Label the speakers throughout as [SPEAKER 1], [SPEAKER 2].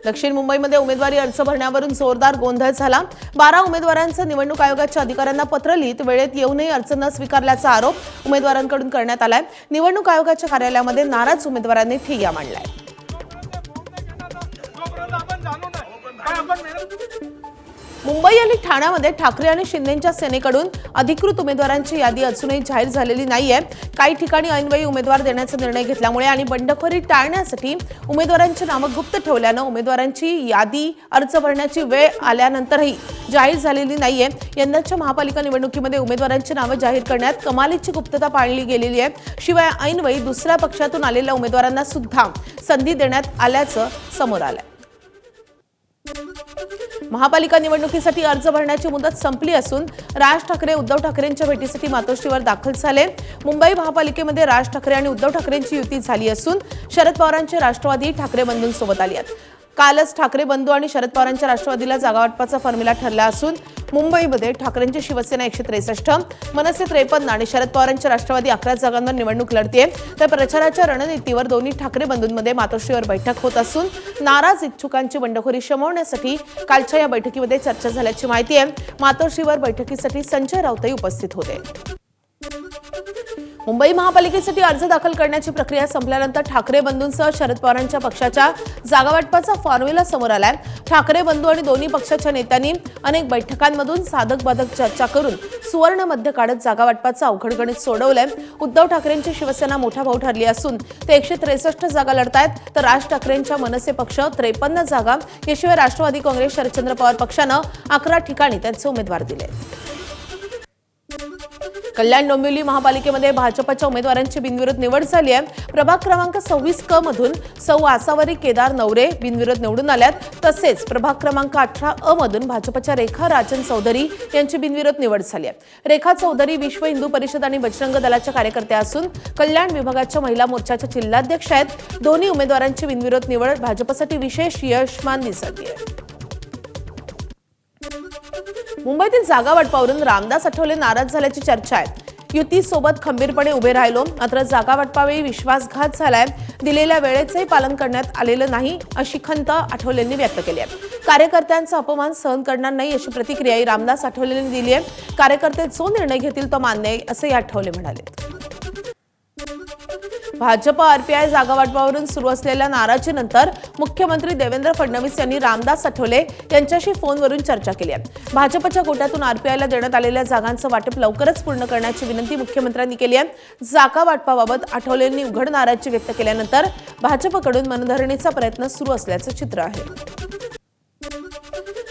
[SPEAKER 1] दक्षिण मुंबईमध्ये उमेदवारी अर्ज भरण्यावरून जोरदार गोंधळ झाला। 12 उमेदवारांचं निवडणूक आयोगाच्या अधिकाऱ्यांना पत्र लिहित वेळेत येऊनही अर्ज न स्वीकारल्याचा आरोप उमेदवारांकडून करण्यात आलाय। निवडणूक आयोगाच्या कार्यालयामध्ये नाराज उमेदवारांनी ठिय्या मांडलाय। मुंबई आणि ठाण्यामध्ये ठाकरे आणि शिंदेंच्या सेनेकडून अधिकृत उमेदवारांची यादी अजूनही जाहीर झालेली नाहीये। काही ठिकाणी ऐनवेळी उमेदवार देण्याचा निर्णय घेतल्यामुळे आणि बंडखोरी टाळण्यासाठी उमेदवारांची नामं गुप्त ठेवल्यानं उमेदवारांची यादी अर्ज भरण्याची वेळ आल्यानंतरही जाहीर झालेली नाहीये। यंदाच्या महापालिका निवडणुकीमध्ये उमेदवारांची नावं जाहीर करण्यात कमालीची गुप्तता पाळली गेलेली आहे। शिवाय ऐनवेळी दुसऱ्या पक्षातून आलेल्या उमेदवारांना सुद्धा संधी देण्यात आल्याचं समोर आलंय। महापालिका निवडणुकीसाठी अर्ज भरण्याची मुदत संपली असून राज ठाकरे उद्धव ठाकरेंच्या भेटीसाठी मातोश्रीवर दाखल झाले। मुंबई महापालिकेमध्ये राज ठाकरे आणि उद्धव ठाकरेंची युती झाली असून शरद पवारांचे राष्ट्रवादी ठाकरे बंधूंसोबत आली आहेत। कालच ठाकरे बंधू आणि शरद पवारांच्या राष्ट्रवादीला जागा वाटपाचा फॉर्म्युला ठरला असून मुंबईमध्ये ठाकरेंची शिवसेना 163, मनसे 53 आणि शरद पवारांच्या राष्ट्रवादी 11 जागांवर निवडणूक लढतेय। तर प्रचाराच्या रणनीतीवर दोन्ही ठाकरे बंधूंमध्ये मातोश्रीवर बैठक होत असून नाराज इच्छुकांची बंडखोरी शमवण्यासाठी कालच्या या बैठकीमध्ये चर्चा झाल्याची माहिती आहे। मातोश्रीवर बैठकीसाठी संजय राऊतही उपस्थित होते। मुंबई महापालिकेसाठी अर्ज दाखल करण्याची प्रक्रिया संपल्यानंतर ठाकरे बंधूंसह शरद पवारांच्या पक्षाच्या जागा वाटपाचा फॉर्म्युला समोर आलाय। ठाकरे बंधू आणि दोन्ही पक्षाच्या नेत्यांनी अनेक बैठकांमधून साधक बाधक चर्चा करून सुवर्ण मध्य काढत जागा वाटपाचं अवघड गणित सोडवलंय। उद्धव ठाकरेंची शिवसेना मोठा भाऊ ठरली असून ते 163 जागा लढतायत, तर राज ठाकरेंच्या मनसे पक्ष 53 जागा, याशिवाय राष्ट्रवादी काँग्रेस शरदचंद्र पवार पक्षानं 11 ठिकाणी त्यांचे उमेदवार दिले। कल्याण डोंबिवली महापालिकेमध्ये भाजपच्या उमेदवारांची बिनविरोध निवड झाली आहे। प्रभाग क्रमांक 26 क मधून सौ आसावरी केदार नवरे बिनविरोध निवडून आल्यात। तसेच प्रभाग क्रमांक 18 अ मधून भाजपच्या रेखा राजन चौधरी यांची बिनविरोध निवड झाली आहे। रेखा चौधरी विश्व हिंदू परिषद आणि बजरंग दलाच्या कार्यकर्त्या असून कल्याण विभागाच्या महिला मोर्चाच्या जिल्हाध्यक्ष आहेत। दोन्ही उमेदवारांची बिनविरोध निवड भाजपसाठी विशेष यशमान दिसते। मुंबईतील जागा वाटपावरून रामदास आठवले नाराज झाल्याची चर्चा आहे। युतीसोबत खंबीरपणे उभे राहिलो, मात्र जागा वाटपावेळी विश्वासघात झालाय, दिलेल्या वेळेचंही पालन करण्यात आलेलं नाही अशी खंत आठवलेंनी व्यक्त केली आहे। कार्यकर्त्यांचा अपमान सहन करणार नाही अशी प्रतिक्रियाही रामदास आठवलेंनी दिली आहे। कार्यकर्ते जो निर्णय घेतील तो मान्य आहे असंही आठवले म्हणाले। भाजप आरपीआय जागा वाटपावरून सुरू असलेल्या नाराजीनंतर मुख्यमंत्री देवेंद्र फडणवीस यांनी रामदास आठवले यांच्याशी फोनवरून चर्चा केली आहे। भाजपच्या कोट्यातून आरपीआयला देण्यात आलेल्या जागांचं वाटप लवकरच पूर्ण करण्याची विनंती मुख्यमंत्र्यांनी केली आहे। जागा वाटपाबाबत आठवलेंनी उघड नाराजी व्यक्त केल्यानंतर भाजपकडून मनधरणीचा प्रयत्न सुरू असल्याचं चित्र आहे।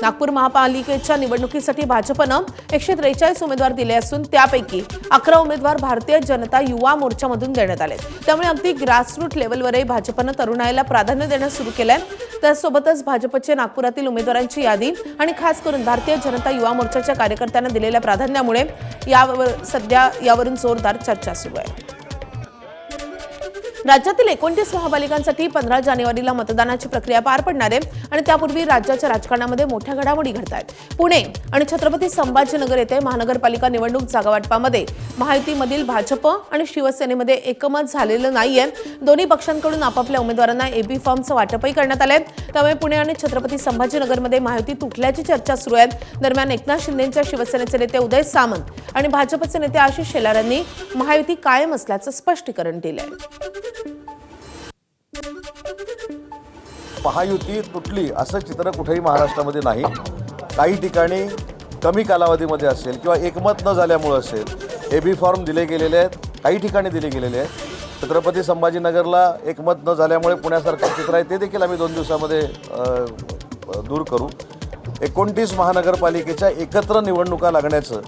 [SPEAKER 1] नागपूर महापालिकेच्या निवडणुकीसाठी भाजपनं 143 उमेदवार दिले असून त्यापैकी 11 उमेदवार भारतीय जनता युवा मोर्चामधून देण्यात आले। त्यामुळे अगदी ग्रासरूट लेव्हलवरही भाजपनं तरुणाईला प्राधान्य देणं सुरू केलंय। त्यासोबतच भाजपचे नागपुरातील उमेदवारांची यादी आणि खास करून भारतीय जनता युवा मोर्चाच्या कार्यकर्त्यांना दिलेल्या प्राधान्यामुळे सध्या यावरून जोरदार चर्चा सुरू आहे। राज्यातील 29 महापालिकांसाठी 15 जानेवारीला मतदानाची प्रक्रिया पार पडणार आहे आणि त्यापूर्वी राज्याच्या राजकारणामध्ये मोठ्या घडामोडी घडत आहेत। पुणे आणि छत्रपती संभाजीनगर येथे महानगरपालिका निवडणूक जागा वाटपामध्ये महायुतीमधील भाजप आणि शिवसेनेमध्ये एकमत झालेलं नाहीये। दोन्ही पक्षांकडून आपापल्या उमेदवारांना एबी फॉर्मचं वाटपही करण्यात आलंय। त्यामुळे पुणे आणि छत्रपती संभाजीनगरमध्ये महायुती तुटल्याची चर्चा सुरू आहे। दरम्यान एकनाथ शिंदेंच्या शिवसेनेचे नेते उदय सामंत आणि भाजपचे नेते आशिष शेलार यांनी महायुती कायम असल्याचं स्पष्टीकरण दिलंय।
[SPEAKER 2] महायुती तुटली असं चित्र कुठेही महाराष्ट्रामध्ये नाही। काही ठिकाणी कमी कालावधीमध्ये असेल किंवा एकमत न झाल्यामुळे असेल एबी फॉर्म दिले गेलेले आहेत, काही ठिकाणी दिले गेलेले आहेत। छत्रपती संभाजीनगरला एकमत न झाल्यामुळे पुण्यासारखं चित्र आहे ते देखील आम्ही 2 दिवसामध्ये दूर करू। 29 महानगरपालिकेच्या एकत्र निवडणुका लागण्याचं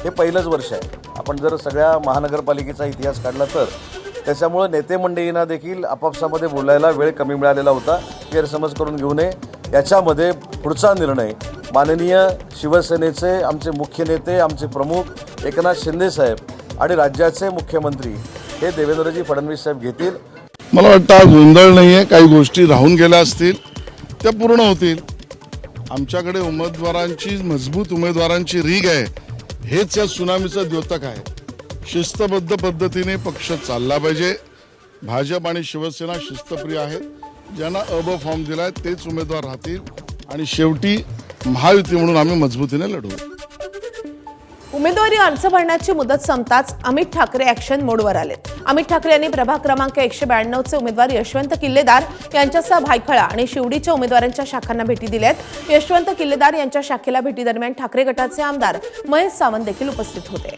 [SPEAKER 2] हे पहिलंच वर्ष आहे। आपण जर सगळ्या महानगरपालिकेचा इतिहास काढला तर त्याच्यामुळे नेते मंडळींना देखील आपापसामध्ये बोलायला वेळ कमी मिळालेला होता। गैरसमज करून घेऊ नये। याच्यामध्ये पुढचा निर्णय माननीय शिवसेनेचे आमचे मुख्य नेते, आमचे प्रमुख एकनाथ शिंदे साहेब आणि राज्याचे मुख्यमंत्री हे देवेंद्रजी फडणवीस साहेब घेतील।
[SPEAKER 3] मला वाटतं हा गोंधळ नाही आहे, काही गोष्टी राहून गेल्या असतील त्या पूर्ण होतील। आमच्याकडे उमेदवारांची मजबूत उमेदवारांची रीग आहे, हेच या सुनामीचं द्योतक आहे। शिस्तबद्ध पद्धतीने पक्ष चालला पाहिजे। भाजप आणि शिवसेना शिस्तप्रिय आहेत, ज्यांना अ फॉर्म दिलाय तेच उमेदवार राहतील आणि शेवटी महायुती म्हणून आम्ही मजबूतीने लढू.
[SPEAKER 1] उमेदवारी अर्ज भरण्याची मुदत संपताच अमित ठाकरे ॲक्शन मोडवर आले. अमित ठाकरे यांनी प्रभाग क्रमांक 192चे उमेदवार यशवंत किल्लेदार यांच्यासह भायखळा आणि शिवडीच्या उमेदवारांच्या शाखांना भेटी दिल्यात. यशवंत किल्लेदार यांच्या शाखेला भेटीदरम्यान ठाकरे गटाचे आमदार महेश सावंत देखील उपस्थित होते.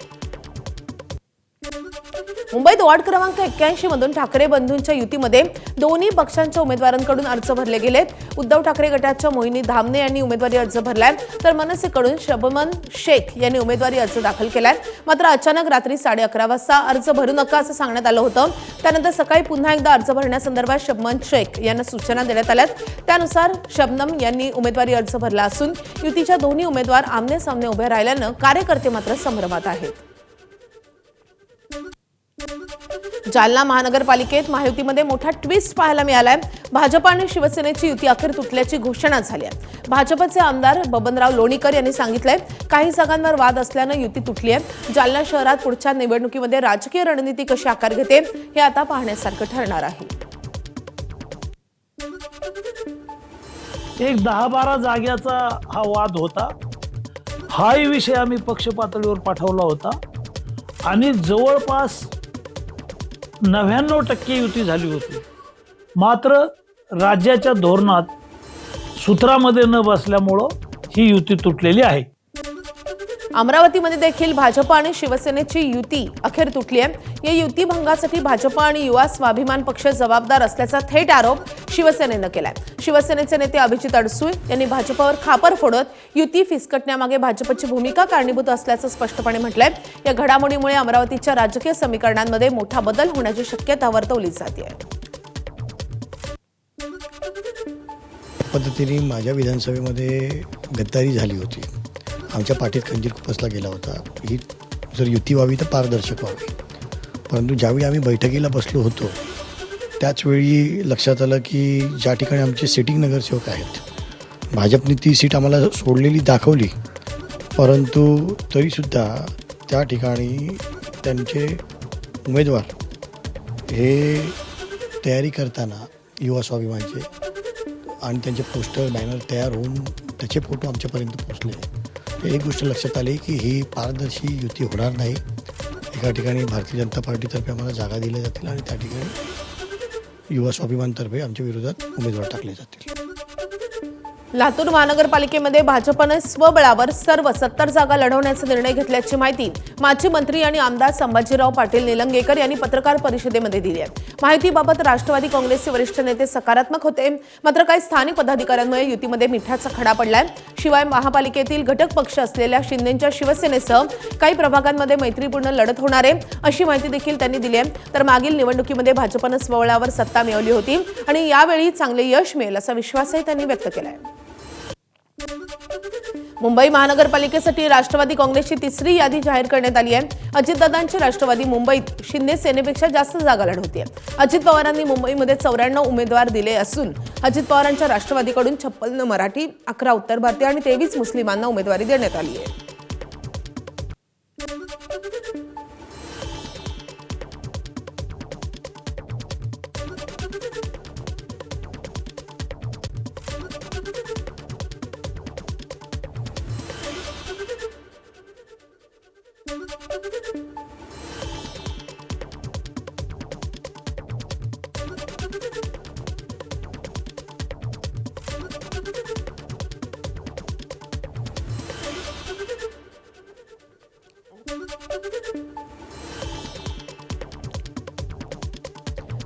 [SPEAKER 1] मुंबईत वॉर्ड क्रमांक 81 मधून ठाकरे बंधूंच्या युतीमध्ये दोन्ही पक्षांच्या उमेदवारांकडून अर्ज भरले गेलेत. उद्धव ठाकरे गटाच्या मोहिनी धामणे यांनी उमेदवारी अर्ज भरलाय, तर मनसेकडून शबनम शेख यांनी उमेदवारी अर्ज दाखल केलाय. मात्र अचानक रात्री 11:30 वाजता अर्ज भरू नका असं सांगण्यात आलं होतं. त्यानंतर सकाळी पुन्हा एकदा अर्ज भरण्यासंदर्भात शबनम शेख यांना सूचना देण्यात आल्यात. त्यानुसार शबनम यांनी उमेदवारी अर्ज भरला असून युतीच्या दोन्ही उमेदवार आमने सामने उभे राहिल्यानं कार्यकर्ते मात्र संभ्रमात आहेत. जालना महानगरपालिकेत महायुतीमध्ये मोठा ट्विस्ट पाहायला मिळालाय. भाजप आणि शिवसेनेची युती अखेर तुटल्याची घोषणा झाली आहे. भाजपचे आमदार बबनराव लोणीकर यांनी सांगितलंय काही जागांवर वाद असल्यानं युती तुटली आहे. जालना शहरात पुढच्या निवडणुकीमध्ये राजकीय रणनीती कशी आकार घेते हे आता पाहण्यासारखं ठरणार आहे.
[SPEAKER 4] एक 10-12 जाग्याचा हा वाद होता. हाही विषय आम्ही पक्ष पातळीवर पाठवला होता आणि जवळपास 99% युती झाली होती. मात्र राज्याच्या धोरणात सूत्रामध्ये न बसल्यामुळं ही युती तुटलेली आहे.
[SPEAKER 1] अमरावतीमध्ये देखील भाजप आणि शिवसेनेची युती अखेर तुटली आहे. या युती भंगासाठी भाजप आणि युवा स्वाभिमान पक्ष जबाबदार असल्याचा थेट आरोप शिवसेनेनं केलाय. शिवसेनेचे नेते अभिजित अडसूळ यांनी भाजपवर खापर फोडत युती फिसकटण्यामागे भाजपची भूमिका कारणीभूत असल्याचं स्पष्टपणे म्हटलंय. या घडामोडीमुळे अमरावतीच्या राजकीय समीकरणांमध्ये मोठा बदल होण्याची शक्यता वर्तवली जाते.
[SPEAKER 5] पद्धतीने माझ्या विधानसभेमध्ये गद्दारी झाली होती. आमच्या पाठीत खंजीर खुपसला गेला होता. ही जर युती व्हावी तर पारदर्शक व्हावी. परंतु ज्यावेळी आम्ही बैठकीला बसलो होतो त्याचवेळी लक्षात आलं की ज्या ठिकाणी आमचे सिटिंग नगरसेवक आहेत भाजपने ती सीट आम्हाला सोडलेली दाखवली, परंतु तरीसुद्धा त्या ठिकाणी त्यांचे उमेदवार हे तयारी करताना युवा स्वाभिमानचे आणि त्यांचे पोस्टर बॅनर तयार होऊन त्याचे फोटो आमच्यापर्यंत पोचले. एक गोष्ट लक्षात आली की ही पारदर्शी युती होणार नाही. एका ठिकाणी भारतीय जनता पार्टीतर्फे आम्हाला जागा दिल्या जातील आणि त्या ठिकाणी युवा स्वाभिमानतर्फे आमच्या विरोधात उमेदवार टाकले जातील.
[SPEAKER 1] लातूर महानगरपालिकेमध्ये भाजपने स्वबळावर सर्व 70 जागा लढवण्याचा निर्णय घेतल्याची माहिती माजी मंत्री आणि आमदार संभाजीराव पाटील निलंगेकर यांनी पत्रकार परिषदेमध्ये दिली आहे. माहितीबाबत राष्ट्रवादी काँग्रेसचे वरिष्ठ नेते सकारात्मक होते, मात्र काही स्थानिक पदाधिकाऱ्यांमुळे युतीमध्ये मिठाचा खडा पडलाय. शिवाय महापालिकेतील घटक पक्ष असलेल्या शिंदेच्या शिवसेनेसह काही प्रभागांमध्ये मैत्रीपूर्ण लढत होणार आहे अशी माहिती देखील त्यांनी दिली आहे. तर मागील निवडणुकीमध्ये भाजपनं स्वबळावर सत्ता मिळवली होती आणि यावेळी चांगले यश मिळेल असा विश्वासही त्यांनी व्यक्त केलाय. मुंबई महानगरपालिकेसाठी राष्ट्रवादी काँग्रेसची तिसरी यादी जाहीर करण्यात आली आहे. अजितदादांची राष्ट्रवादी मुंबईत शिंदे सेनेपेक्षा जास्त जागा लढवते. अजित पवारांनी मुंबईमध्ये 94 उमेदवार दिले असून अजित पवारांच्या राष्ट्रवादीकडून 56 मराठी, 11 उत्तर भारतीय आणि 23 मुस्लिमांना उमेदवारी देण्यात आली आहे.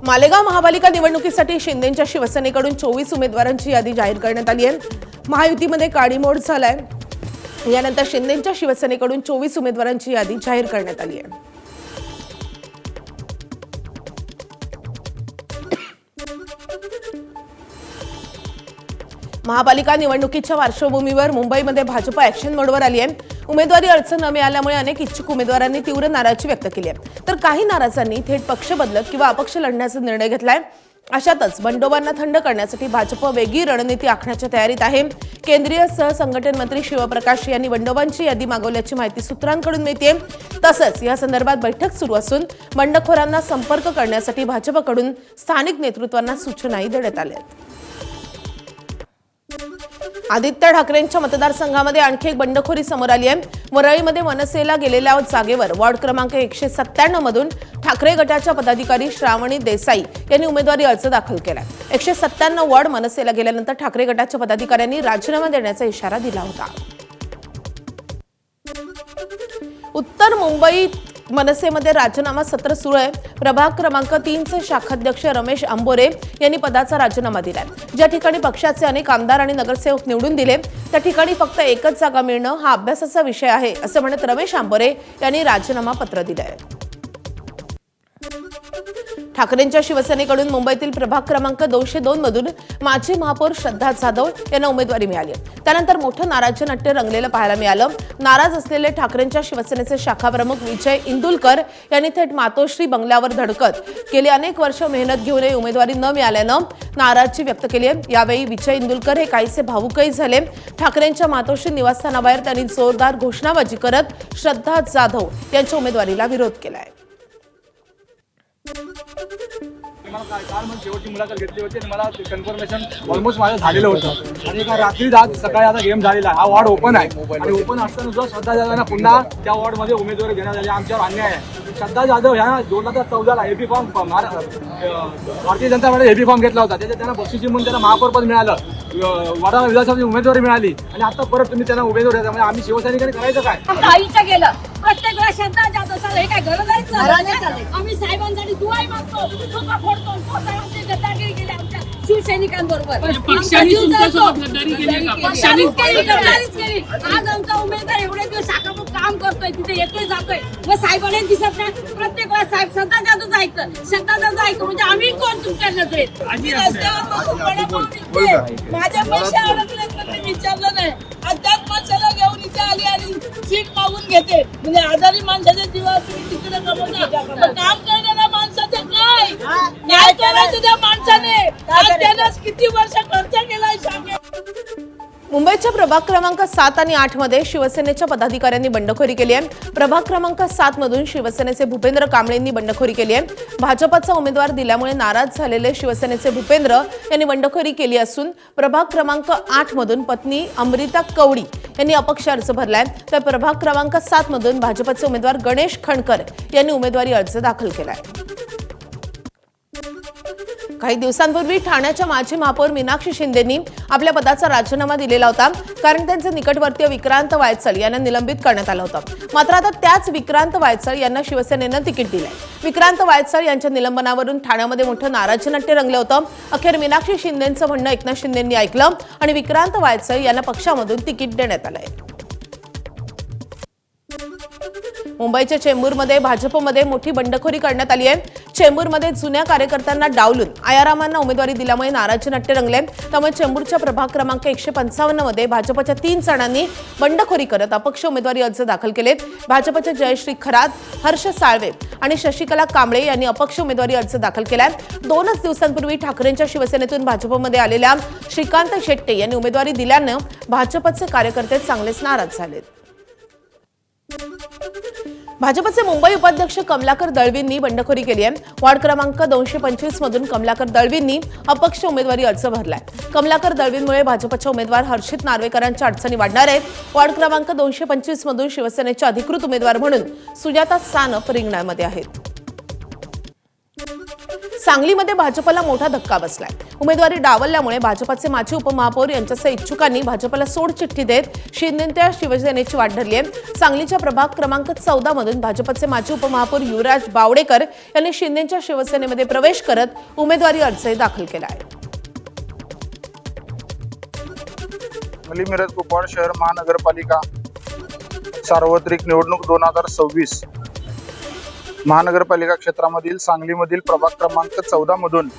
[SPEAKER 1] मालेगाव महापालिका निवडणुकीसाठी शिंदेच्या शिवसेनेकडून 24 उमेदवारांची यादी जाहीर करण्यात आली आहे. महायुतीमध्ये काडीमोड झालाय. यानंतर शिंदेच्या शिवसेनेकडून 24 उमेदवारांची यादी जाहीर करण्यात आली आहे. महापालिका निवडणुकीच्या पार्श्वभूमीवर मुंबईमध्ये भाजप ॲक्शन मोडवर आली आहे. उमेदवारी अर्ज न मिळाल्यामुळे अनेक इच्छुक उमेदवारांनी तीव्र नाराजी व्यक्त केली आहे. तर काही नाराजांनी थेट पक्ष बदलत किंवा अपक्ष लढण्याचा निर्णय घेतलाय. अशातच बंडोबांना थंड करण्यासाठी भाजप वेगळी रणनीती आखण्याच्या तयारीत आहे. केंद्रीय सहसंघटन मंत्री शिवप्रकाश यांनी बंडोबांची यादी मागवल्याची माहिती सूत्रांकडून मिळते. तसंच या संदर्भात बैठक सुरू असून बंडखोरांना संपर्क करण्यासाठी भाजपकडून स्थानिक नेतृत्वांना सूचनाही देण्यात आल्या आहेत. आदित्य ठाकरेंच्या मतदारसंघामध्ये आणखी एक बंडखोरी समोर आली आहे. वरळीमध्ये मनसेला गेलेल्या जागेवर वॉर्ड क्रमांक 197 मधून ठाकरे गटाच्या पदाधिकारी श्रावणी देसाई यांनी उमेदवारी अर्ज दाखल केला. 197 वॉर्ड मनसेला गेल्यानंतर ठाकरे गटाच्या पदाधिकाऱ्यांनी राजीनामा देण्याचा इशारा दिला होता. उत्तर मुंबईत मनसेमध्ये राजीनामा सत्र सुरू आहे. प्रभाग क्रमांक 3चे शाखाध्यक्ष रमेश आंबोरे यांनी पदाचा राजीनामा दिलाय. ज्या ठिकाणी पक्षाचे अनेक आमदार आणि नगरसेवक निवडून दिले त्या ठिकाणी फक्त एकच जागा मिळणं हा अभ्यासाचा विषय आहे असं म्हणत रमेश आंबोरे यांनी राजीनामा पत्र दिलंय. ठाकरेंच्या शिवसेनेकडून मुंबईतील प्रभाग क्रमांक 202 मधून माजी महापौर श्रद्धा जाधव यांना उमेदवारी मिळाली. त्यानंतर मोठं नाराजी नाट्य रंगलेलं पाहायला मिळालं. नाराज असलेले ठाकरेंच्या शिवसेनेचे शाखा प्रमुख विजय इंदुलकर यांनी थेट मातोश्री बंगल्यावर धडकत गेली अनेक वर्ष मेहनत घेऊनही उमेदवारी न मिळाल्यानं नाराजी व्यक्त केली आहे. यावेळी विजय इंदुलकर हे काहीसे भावुकही झाले. ठाकरेंच्या मातोश्री निवासस्थानाबाहेर त्यांनी जोरदार घोषणाबाजी करत श्रद्धा जाधव यांच्या उमेदवारीला विरोध केलाय.
[SPEAKER 6] काल मग शेवटची मुलाखत घेतली होती आणि मला कन्फर्मेशन ऑलमोस्ट माझं झालेलं होतं. आणि एका रात्री आज सकाळी आता गेम झालेला हा वॉर्ड ओपन आहे आणि ओपन असताना सुद्धा श्रद्धा जाधवांना पुन्हा त्या वॉर्डमध्ये उमेदवारी देण्यात आली. आमच्यावर अन्याय आहे. श्रद्धा जाधव ह्या 2014ला AB form Bharatiya Janata पार्टीने AB form घेतला होता. त्याच्यात त्यांना बक्षिसी म्हणून त्यांना महापौर पद मिळालं. वडाळा विधानसभेची उमेदवारी मिळाली आणि आता परत तुम्ही त्यांना उमेदवारी द्या. म्हणजे आम्ही शिवसैनिकांनी करायचं काय?
[SPEAKER 7] काहीच गेलं. प्रत्येक वेळा श्रद्धा जाधव सर हे काय गरज आहे? आम्ही साहेबांसाठी दुआई मागतो. तुका फोडतो. साहेबांची गद्दारी केली आमच्या शिवसैनिकांबरोबर. आज आमचा उमेदवार एवढे दिवस शाखाप्रमुख काम करतोय तिथे येतोय जातोय मग साहेबांना दिसत नाही. प्रत्येक वेळा साहेब श्रद्धा जाधव ऐकतं. श्रद्धा जाधव ऐकतं म्हणजे आम्ही कोण तुमच्या नजरेत? आम्ही रस्त्यावर बसून वडापाव विकते. माझ्या पैसे अडकलेत पण मी विचारलं नाही. अद्याप माणसाला घेऊन इथे आली आणि सीट मागून घेते. म्हणजे आजारी माणसाच्या जीवावर तुम्ही तिकडे कमवता. काम करणाऱ्या माणसाचं काय? न्याय करायचं त्या माणसाने. आज त्यानं किती वर्ष खर्च केलाय सांगे.
[SPEAKER 1] मुंबईच्या प्रभाग क्रमांक 7 आणि 8 मध्ये शिवसेनेच्या पदाधिकाऱ्यांनी बंडखोरी केली आहे. प्रभाग क्रमांक 7 मधून शिवसेनेचे भूपेंद्र कांबळेंनी बंडखोरी केली आहे. भाजपचा उमेदवार दिल्यामुळे नाराज झालेले शिवसेनेचे भूपेंद्र यांनी बंडखोरी केली असून प्रभाग क्रमांक 8 मधून पत्नी अमृता कवडी यांनी अपक्ष अर्ज भरलाय. तर प्रभाग क्रमांक 7 मधून भाजपचे उमेदवार गणेश खणकर यांनी उमेदवारी अर्ज दाखल केलाय. काही दिवसांपूर्वी ठाण्याच्या माजी महापौर मीनाक्षी शिंदेंनी आपल्या पदाचा राजीनामा दिलेला होता कारण त्यांचे निकटवर्तीय विक्रांत वायचळ यांना निलंबित करण्यात आलं होतं. मात्र आता त्याच विक्रांत वायचळ यांना शिवसेनेनं तिकीट दिलंय. विक्रांत वायचळ यांच्या निलंबनावरून ठाण्यामध्ये मोठं नाराजी नाट्य रंगलं होतं. अखेर मीनाक्षी शिंदेंचं म्हणणं एकनाथ शिंदेंनी ऐकलं आणि विक्रांत वायचळ यांना पक्षामधून तिकीट देण्यात आलंय. मुंबईच्या चेंबूरमध्ये भाजपमध्ये मोठी बंडखोरी करण्यात आली आहे. चेंबूरमध्ये जुन्या कार्यकर्त्यांना डावलून आयारामांना उमेदवारी दिल्यामुळे नाराजी नाट्य रंगले. त्यामुळे चेंबूरच्या प्रभाग क्रमांक 155 मध्ये भाजपच्या 3 जणांनी बंडखोरी करत अपक्ष उमेदवारी अर्ज दाखल केलेत. भाजपचे जयश्री खरात, हर्ष साळवे आणि शशिकला कांबळे यांनी अपक्ष उमेदवारी अर्ज दाखल केलाय. 2च दिवसांपूर्वी ठाकरेंच्या शिवसेनेतून भाजपमध्ये आलेल्या श्रीकांत शेट्टे यांनी उमेदवारी दिल्यानं भाजपचे कार्यकर्ते चांगलेच नाराज झालेत. भाजपचे मुंबई उपाध्यक्ष कमलाकर दळवींनी बंडखोरी केली आहे. वॉर्ड क्रमांक 225 मधून कमलाकर दळवींनी अपक्ष उमेदवारी अर्ज भरलाय. कमलाकर दळवींमुळे भाजपच्या उमेदवार हर्षित नार्वेकरांच्या अडचणी वाढणार आहेत. वॉर्ड क्रमांक 225 मधून शिवसेनेचे अधिकृत उमेदवार म्हणून सुजाता सानप रिंगणामध्ये आहेत. सांगलीमध्ये भाजपला मोठा धक्का बसलाय. उमेदवारी डावलल्यामुळे भाजपचे माजी उपमहापौर यांच्यासह इच्छुकांनी भाजपला सोडचिठ्ठी देत शिंदेंच्या शिवसेनेची वाट धरली आहे. सांगलीच्या प्रभाग क्रमांक 14 मधून भाजपचे माजी उपमहापौर युवराज बावडेकर यांनी शिंदेंच्या शिवसेनेमध्ये प्रवेश करत उमेदवारी अर्ज दाखल केला आहे.
[SPEAKER 8] मिरज कुपवाड शहर महानगरपालिका सार्वत्रिक निवडणूक 2026 महानगरपालिका क्षेत्रामधील सांगलीमधील प्रभाग क्रमांक 14 मधून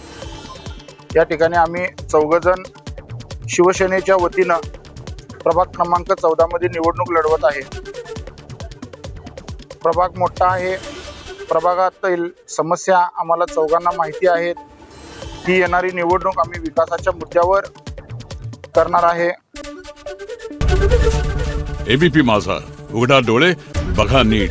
[SPEAKER 8] या ठिकाणी आम्ही 4 जण शिवसेनेच्या वतीनं प्रभाग क्रमांक 14 मध्ये निवडणूक लढवत आहे. प्रभाग मोठा आहे. प्रभागातील समस्या आम्हाला 4घांना माहिती आहेत. ही येणारी निवडणूक आम्ही विकासाच्या मुद्द्यावर करणार आहे.
[SPEAKER 9] एबीपी माझा, उघडा डोळे बघा नीट.